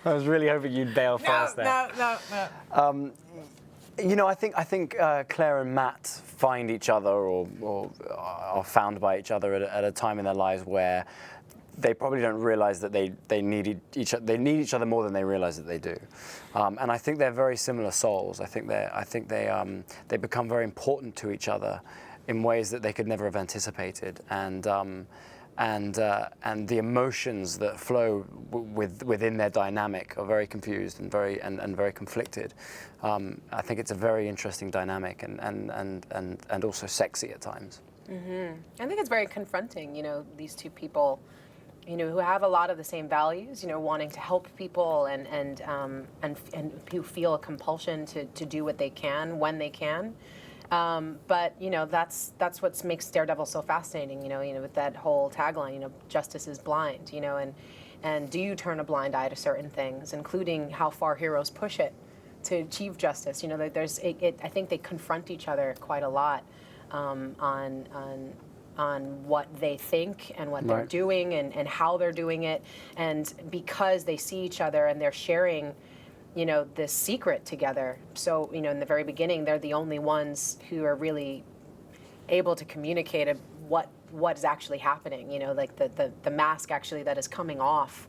I was really hoping you'd bail first there. No. I think Claire and Matt find each other or are found by each other at a time in their lives where they probably don't realize that they need each other more than they realize that they do, and I think they're very similar souls. I think they become very important to each other in ways that they could never have anticipated, and the emotions that flow within their dynamic are very confused and very conflicted. I think it's a very interesting dynamic and also sexy at times. Mm-hmm. I think it's very confronting, these two people, who have a lot of the same values, wanting to help people and who feel a compulsion to do what they can when they can. But that's what makes Daredevil so fascinating. With that whole tagline, justice is blind. And do you turn a blind eye to certain things, including how far heroes push it to achieve justice? I think they confront each other quite a lot on what they think and what they're doing and how they're doing it, and because they see each other and they're sharing this secret together. So, in the very beginning, they're the only ones who are really able to communicate what is actually happening, like the mask actually that is coming off,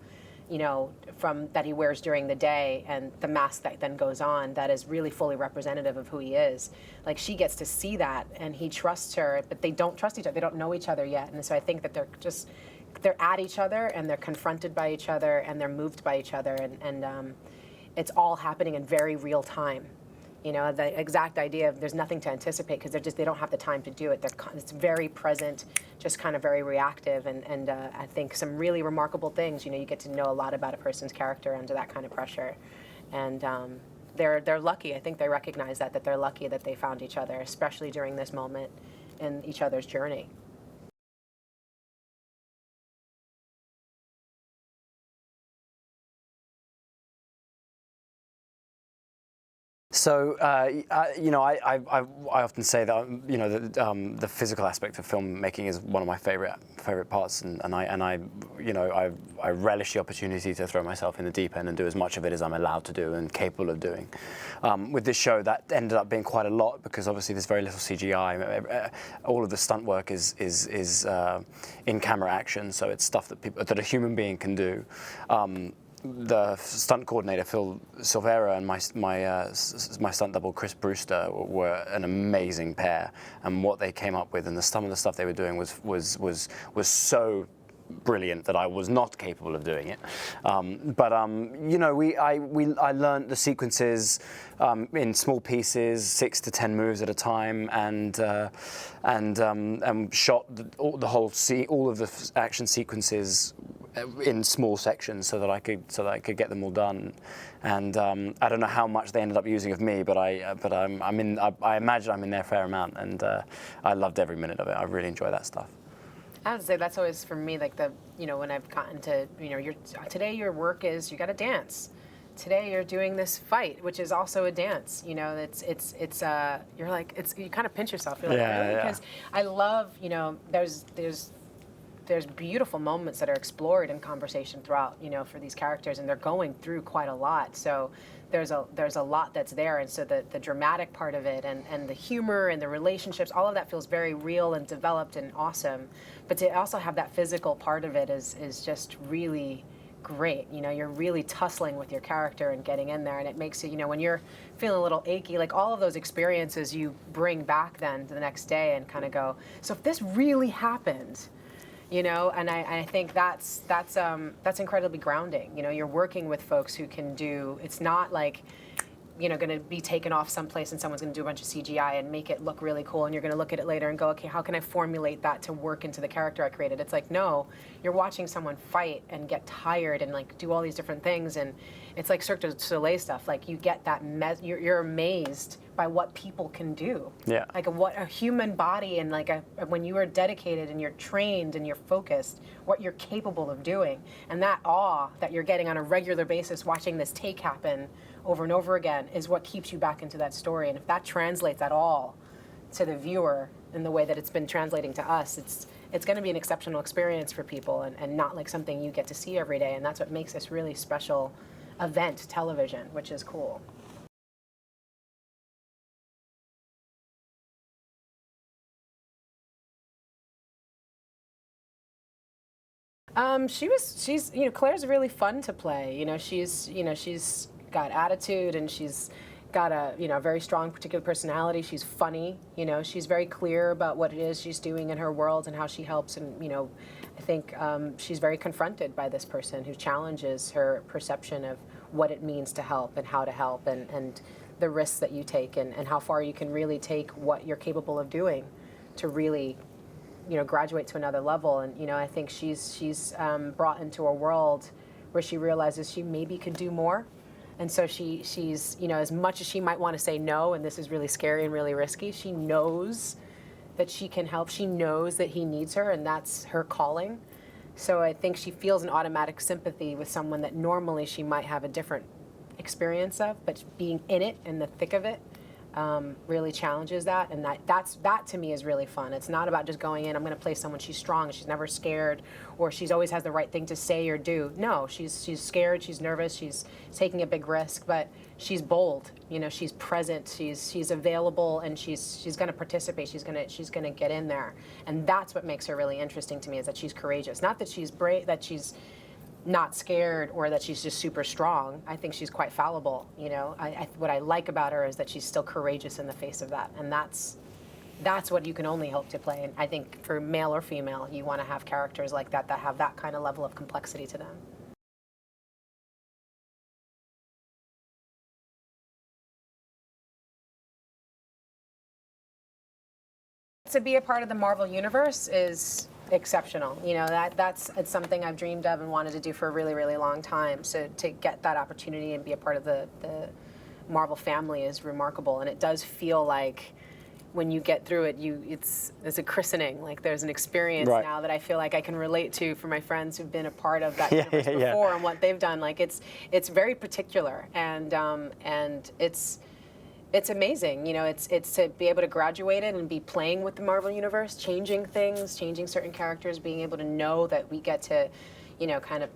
from that he wears during the day, and the mask that then goes on that is really fully representative of who he is. Like, she gets to see that, and he trusts her, but they don't trust each other. They don't know each other yet. And so I think that they're at each other, and they're confronted by each other, and they're moved by each other, and it's all happening in very real time. The exact idea of there's nothing to anticipate because they don't have the time to do it. It's very present, just kind of very reactive, and I think some really remarkable things. You get to know a lot about a person's character under that kind of pressure, and they're lucky. I think they recognize that they're lucky that they found each other, especially during this moment in each other's journey. So, I often say that the physical aspect of filmmaking is one of my favorite parts, and I relish the opportunity to throw myself in the deep end and do as much of it as I'm allowed to do and capable of doing. With this show, that ended up being quite a lot because obviously there's very little CGI. All of the stunt work is in-camera action, so it's stuff that a human being can do. The stunt coordinator Phil Silvera and my stunt double Chris Brewster were an amazing pair, and what they came up with and some of the stuff they were doing was so brilliant that I was not capable of doing it. I learned the sequences in small pieces, 6 to 10 moves at a time, and shot all of the action sequences in small sections so that I could get them all done. And I don't know how much they ended up using of me, but I imagine I'm in there a fair amount, and I loved every minute of it. I really enjoy that stuff. I would say that's always for me, like when I've gotten to, today your work is you got to dance. Today you're doing this fight, which is also a dance. You're like, you kind of pinch yourself. You're like, really? Because I love, there's beautiful moments that are explored in conversation throughout, for these characters, and they're going through quite a lot. So there's a lot that's there, and so the dramatic part of it and the humor and the relationships, all of that feels very real and developed and awesome. But to also have that physical part of it is just really great. You're really tussling with your character and getting in there, and it makes it, when you're feeling a little achy, like all of those experiences you bring back then to the next day and kind of go, so if this really happened, and I think that's incredibly grounding. You're working with folks who can do, it's not like, going to be taken off someplace and someone's going to do a bunch of CGI and make it look really cool, and you're going to look at it later and go, okay, how can I formulate that to work into the character I created? It's like, no, you're watching someone fight and get tired and like do all these different things, and it's like Cirque du Soleil stuff. Like, you get that, you're amazed by what people can do. Yeah. Like what a human body, and like when you are dedicated and you're trained and you're focused, what you're capable of doing, and that awe that you're getting on a regular basis watching this take happen over and over again is what keeps you back into that story. And if that translates at all to the viewer in the way that it's been translating to us, it's going to be an exceptional experience for people, and not like something you get to see every day. And that's what makes this really special event television, which is cool. She's, Claire's really fun to play. She's got attitude, and she's got a, very strong particular personality. She's funny, she's very clear about what it is she's doing in her world and how she helps. And, I think she's very confronted by this person who challenges her perception of what it means to help and how to help, and the risks that you take, and how far you can really take what you're capable of doing to really graduate to another level. And I think she's brought into a world where she realizes she maybe could do more, and so she's as much as she might want to say no, and this is really scary and really risky, she knows that she can help. She knows that he needs her, and that's her calling. So I think she feels an automatic sympathy with someone that normally she might have a different experience of, but being in it, in the thick of it, really challenges that, and that to me is really fun. It's not about just going in, I'm going to play someone, she's strong, she's never scared, or she's always has the right thing to say or do. No, she's scared, she's nervous, she's taking a big risk, but she's bold. She's present, she's available, and she's going to participate. She's going to get in there, and that's what makes her really interesting to me, is that she's courageous. Not that she's brave, that she's not scared, or that she's just super strong. I think she's quite fallible. What I like about her is that she's still courageous in the face of that, and that's what you can only hope to play. And I think for male or female, you want to have characters like that have that kind of level of complexity to them. To be a part of the Marvel Universe is exceptional. It's something I've dreamed of and wanted to do for a really, really long time. So to get that opportunity and be a part of the Marvel family is remarkable. And it does feel like when you get through it, it's a christening. Like there's an experience now that I feel like I can relate to for my friends who've been a part of that universe before and what they've done. Like it's very particular, and it's amazing. It's to be able to graduate it and be playing with the Marvel Universe, changing things, changing certain characters, being able to know that we get to, kind of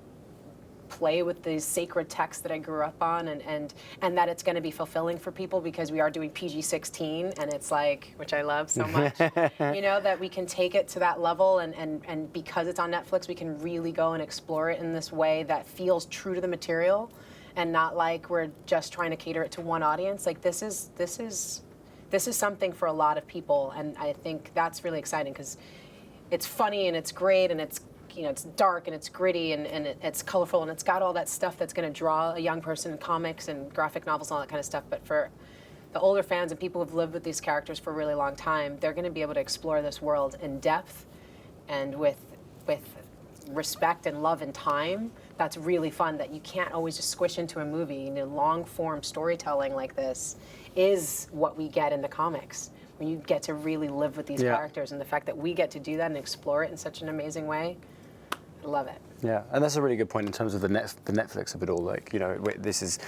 play with these sacred texts that I grew up on, and that it's going to be fulfilling for people, because we are doing PG-16, and it's like, which I love so much, that we can take it to that level, and because it's on Netflix, we can really go and explore it in this way that feels true to the material, and not like we're just trying to cater it to one audience. Like this is something for a lot of people, and I think that's really exciting, because it's funny and it's great, and it's it's dark and it's gritty, and it's colorful, and it's got all that stuff that's going to draw a young person in comics and graphic novels and all that kind of stuff. But for the older fans and people who've lived with these characters for a really long time, they're going to be able to explore this world in depth and with respect and love and time. That's really fun, that you can't always just squish into a movie. Long form storytelling like this is what we get in the comics, when you get to really live with these characters, and the fact that we get to do that and explore it in such an amazing way, I love it. Yeah, and that's a really good point in terms of the Netflix of it all. Like, this is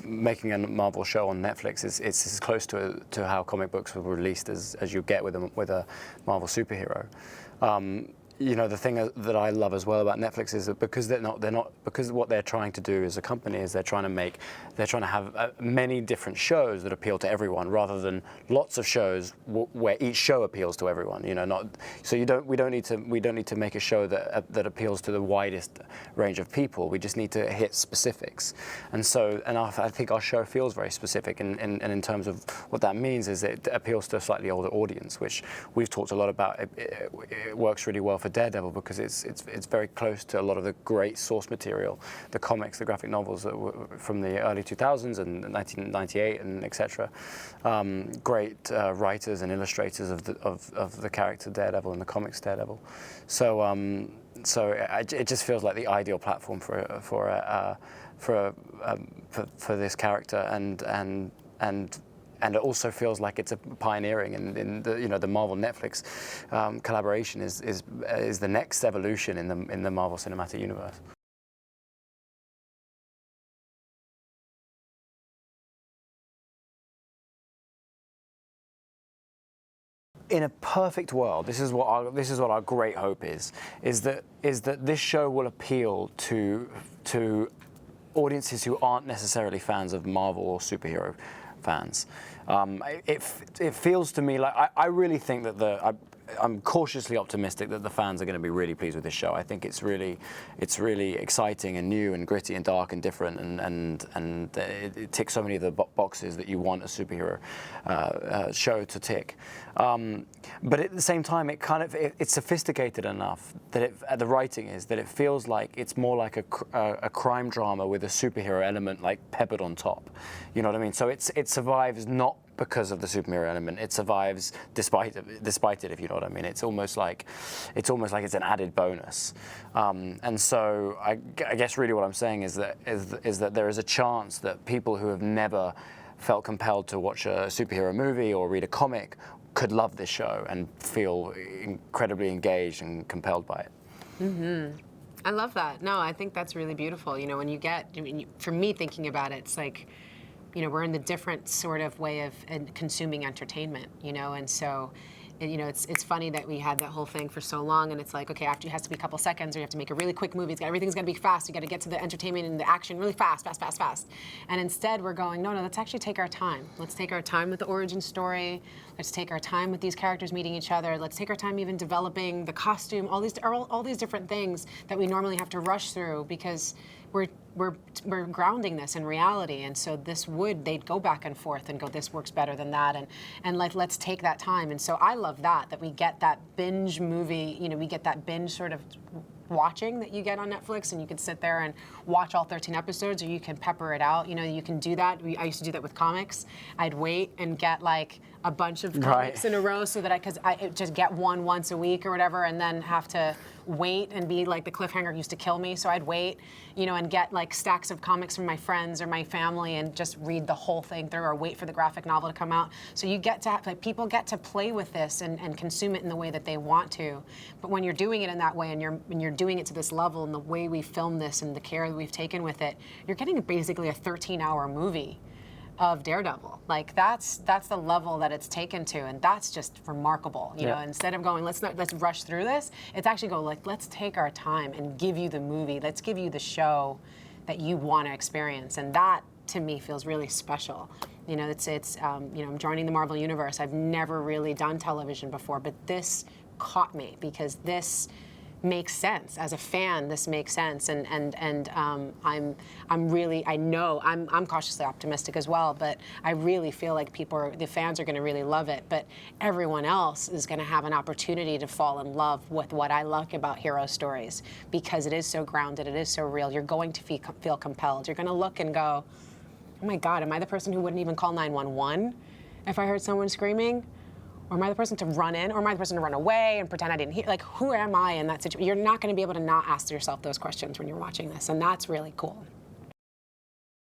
making a Marvel show on Netflix. It's as close to how comic books were released as you get with a Marvel superhero. The thing that I love as well about Netflix is that because because what they're trying to do as a company is they're trying to have many different shows that appeal to everyone, rather than lots of shows where each show appeals to everyone. We don't need to make a show that appeals to the widest range of people. We just need to hit specifics, and I think our show feels very specific, and in terms of what that means is it appeals to a slightly older audience, which we've talked a lot about. It works really well for Daredevil, because it's very close to a lot of the great source material, the comics, the graphic novels that were from the early 2000s and 1998 and etc. Great writers and illustrators of the character Daredevil and the comics Daredevil. So it just feels like the ideal platform for this character, and it also feels like it's a pioneering in the Marvel Netflix collaboration is the next evolution in the Marvel Cinematic Universe. in a perfect world, this is what our great hope is that this show will appeal to audiences who aren't necessarily fans of Marvel or superhero fans. It feels to me like I really think that I'm cautiously optimistic that the fans are going to be really pleased with this show. I think it's really exciting and new and gritty and dark and different, and it ticks so many of the boxes that you want a superhero show to tick. But at the same time, it's sophisticated enough that the writing is that it feels like it's more like a crime drama with a superhero element like peppered on top. You know what I mean? So it survives not because of the superhero element. It survives despite it, if you know what I mean. It's almost like it's an added bonus. And so I guess really what I'm saying is that there is a chance that people who have never felt compelled to watch a superhero movie or read a comic could love this show and feel incredibly engaged and compelled by it. Mm-hmm. I love that. No, I think that's really beautiful. You know, for me thinking about it, it's like, you know, we're in the different sort of way of consuming entertainment, you know, and so, you know, it's funny that we had that whole thing for so long, and it's like, okay, after it has to be a couple seconds, or you have to make a really quick movie. Everything's got to be fast. You got to get to the entertainment and the action really fast. And instead, we're going, no, let's actually take our time. Let's take our time with the origin story. Let's take our time with these characters meeting each other. Let's take our time even developing the costume. All these different things that we normally have to rush through because we're grounding this in reality, and so they'd go back and forth and go, this works better than that, and like let's take that time. And so I love that we get that binge movie, you know, we get that binge sort of watching that you get on Netflix, and you can sit there and watch all 13 episodes, or you can pepper it out. You know, you can do that. I used to do that with comics. I'd wait and get like a bunch of comics in a row so that I just get one once a week or whatever, and then have to wait and be like, the cliffhanger used to kill me, so I'd wait, you know, and get like stacks of comics from my friends or my family and just read the whole thing through, or wait for the graphic novel to come out. So you get to like, people get to play with this and consume it in the way that they want to. But when you're doing it in that way, and you're doing it to this level, and the way we film this and the care that we've taken with it, you're getting basically a 13-hour movie of Daredevil. Like that's the level that it's taken to, and that's just remarkable. You know, instead of going, let's rush through this, it's actually go like, let's take our time and give you the movie. Let's give you the show that you want to experience, and that to me feels really special. You know, it's you know, I'm joining the Marvel Universe. I've never really done television before, but this caught me because this makes sense. As a fan, this makes sense, and I'm cautiously optimistic as well, but I really feel like the fans are going to really love it, but everyone else is going to have an opportunity to fall in love with what I like about hero stories, because it is so grounded, it is so real. You're going to feel compelled. You're going to look and go, oh my God, am I the person who wouldn't even call 911 if I heard someone screaming? Or am I the person to run in? Or am I the person to run away and pretend I didn't hear? Like, who am I in that situation? You're not going to be able to not ask yourself those questions when you're watching this, and that's really cool.